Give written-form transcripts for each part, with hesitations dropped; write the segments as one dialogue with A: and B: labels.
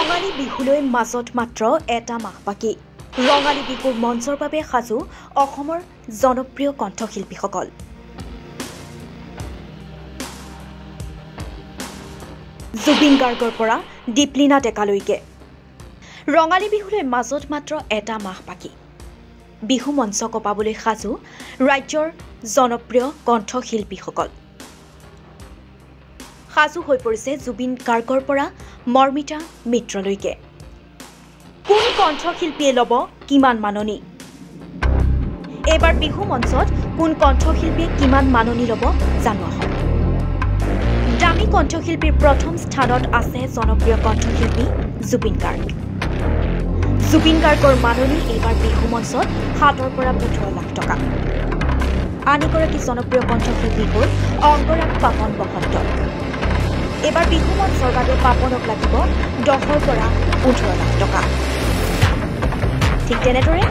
A: ৰঙালী বিহুলৈ মাজত মাত্ৰ এটা মাহ বাকী ৰঙালী বিহুৰ মঞ্চৰ বাবে সাজু অসমৰ জনপ্ৰিয় কণ্ঠশিল্পীসকল জুবিন গাৰ্গৰ পৰা দীপলিনা ডেকালৈকে ৰঙালী বিহুলৈ মাজত মাত্ৰ এটা মাহ বাকী বিহু মঞ্চ কপাবলৈ সাজু ৰাজ্যৰ জনপ্ৰিয় কণ্ঠশিল্পীসকল সাজু হৈ পৰিছে জুবিন গাৰ্গৰ পৰা মৰ্মিতা মিত্ৰলৈকে কোন কণ্ঠশিল্পীয়ে ল'ব কিমান মাননি এবাৰ বিহু মঞ্চত কোন কণ্ঠশিল্পীয়ে কিমান মাননি ল'ব জানো দামী কণ্ঠশিল্পীৰ প্ৰথম স্থানত আছে জনপ্ৰিয় কণ্ঠশিল্পী জুবিন গাৰ্গৰ মাননি এবাৰ বিহু মঞ্চত 7 পৰা 15 লাখ টকা আন এগৰাকী জনপ্ৰিয় কণ্ঠশিল্পী হ'ল অংগৰাগ পাপন বসন্ত এবাৰ বিহু মঞ্চৰ বাবে পাপনক লাগিব 10 পৰা 15 লাখ টকা ঠিক তেনেদৰে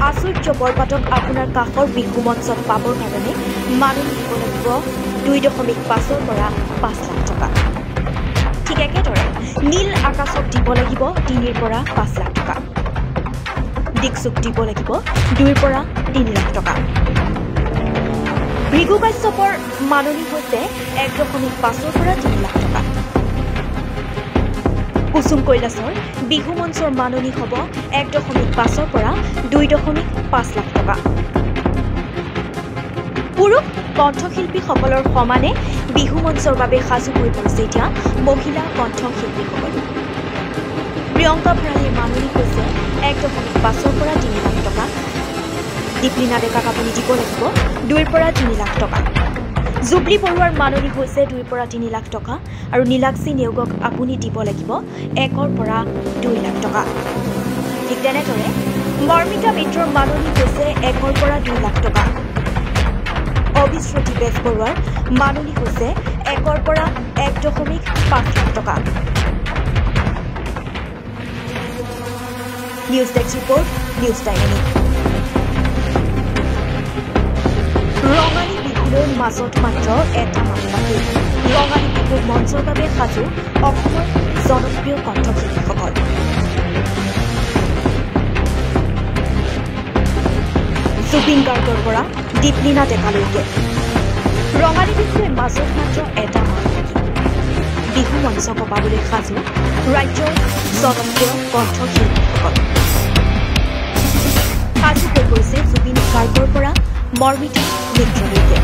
A: আচুৰ্য বৰপাতক আপোনাৰ কাষৰ বিহু মঞ্চত পাবৰ কাৰণে মাননি দিব লাগিব 2.5 পৰা 5 লাখ টকা ঠিক একেদৰে নীল আকাশক দিব লাগিব 3 পৰা 5 লাখ টকা দিকসুক দিব লাগিব 2 পৰা 3 লাখ টকা ভৃগু কাশ্যপৰ মাননি হৈছে 1.5 পৰা 3 লাখ টকা কুসুম কৈলাসৰ বিহু মঞ্চৰ মাননি হ'ব 1.5 পৰা 2.5 লাখ টকা পুৰুষ কণ্ঠশিল্পীসকলৰ সমানে বিহু মঞ্চৰ বাবে সাজু হৈ পৰিছে এতিয়া মহিলা কণ্ঠশিল্পীসকল প্ৰিয়ংকা ভৰালীৰ মাননি হৈছে 1.5 পৰা 3 লাখ টকা দীপলিনা ডেকাক আপুনি দিব লাগিব 2 পৰা 3 লাখ টকা জুবলি বৰুৱাৰ মাননি হৈছে 2 পৰা 3 লাখ টকা আৰু নীলাক্ষী নেওগক আপুনি দিব লাগিব 1 পৰা 2 লাখ টকা ঠিক তেনেদৰে মৰ্মিতা মিত্ৰৰ মাননি হৈছে 1 পৰা 2 লাখ টকা অবিশ্ৰুতি বেজবৰুৱাৰ মাননি হৈছে 1 পৰা 1.5 লাখ টকা news desk report news time Rongali বিহুলৈ মাজত মাত্ৰ এটা মাহ বাকী ৰঙালী বিহুৰ মঞ্চৰ বাবে সাজু অসমৰ জনপ্ৰিয় কণ্ঠশিল্পীসকল জুবিন গাৰ্গৰ পৰা দীপলিনা ডেকালৈকে ৰঙালী বিহুলৈ মাজত মাত্ৰ এটা মাহ বাকী বিহু মঞ্চ কপাবলৈ সাজু ৰাজ্যৰ জনপ্ৰিয় কণ্ঠশিল্পীসকল সাজু হৈ পৰিছে জুবিন গাৰ্গৰ পৰা মৰ্মিতা মিত্ৰলৈকে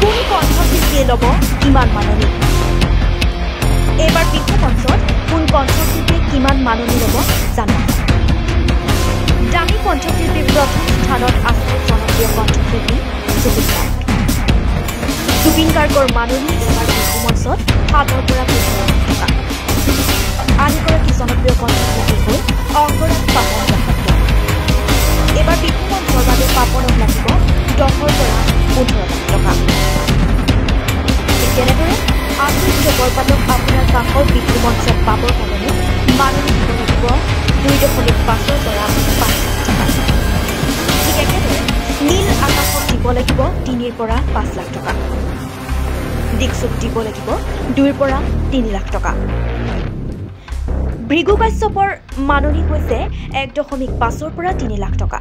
A: কোন কণ্ঠশিল্পীয়ে ল'ব কিমান মাননি এবাৰ বিহু মঞ্চত কোন কণ্ঠশিল্পীয়ে কিমান মাননি ল'ব জানো দামী কণ্ঠশিল্পীৰ প্ৰথম স্থানত আছে জনপ্ৰিয় কণ্ঠশিল্পী জুবিন গাৰ্গৰ মাননি এবাৰ বিহু মঞ্চত 7 পৰা 15 লাখ টকা আন এগৰাকী জনপ্ৰিয় কণ্ঠশিল্পী হ'ল অংগৰাগ পাপন বসন্ত এবাৰ বিহু মঞ্চৰ বাবে পাপনক লাগিব 10 পৰা 15 লাখ টকা ঠিক তেনেদৰে আচুৰ্য বৰপাতক আপোনাৰ কাষৰ বিহু মঞ্চত পাবৰ কাৰণে মাননি দিব লাগিব 2.5 পৰা 5 লাখ টকা ঠিক একেদৰে নীল আকাশক দিব লাগিব 3 পৰা 5 লাখ টকা দিকসুক দিব লাগিব 2 পৰা 3 লাখ টকা ভৃগু কাশ্যপৰ মাননি হৈছে 1.5 পৰা 3 লাখ টকা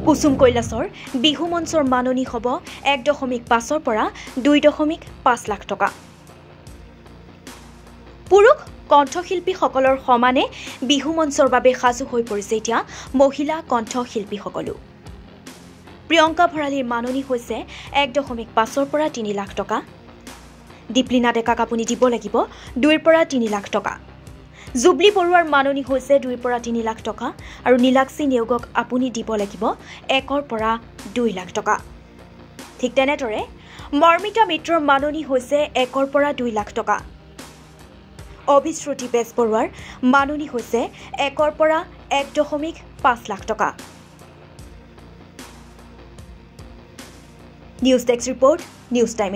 A: কুসুম কৈলাসৰ বিহু মঞ্চৰ মাননি হ'ব 1.5 পৰা 2.5 লাখ টকা পুৰুষ কণ্ঠশিল্পীসকলৰ সমানে বিহু মঞ্চৰ বাবে সাজু হৈ পৰিছে এতিয়া মহিলা কণ্ঠশিল্পীসকলো প্ৰিয়ংকা ভৰালীৰ মাননি হৈছে 1.5 পৰা 3 লাখ টকা দীপলিনা ডেকাক আপুনি দিব লাগিব 2 পৰা 3 লাখ টকা জুবলি বৰুৱাৰ মাননি হৈছে 2 পৰা 3 লাখ টকা আৰু নীলাক্ষী নেওগক আপুনি দিব লাগিব 1 পৰা 2 লাখ টকা ঠিক তেনেদৰে মৰ্মিতা মিত্ৰৰ মাননি হৈছে 1 পৰা 2 লাখ টকা অবিশ্ৰুতি বেজবৰুৱাৰ মাননি হৈছে 1 পৰা 1.5 লাখ টকা news desk report news time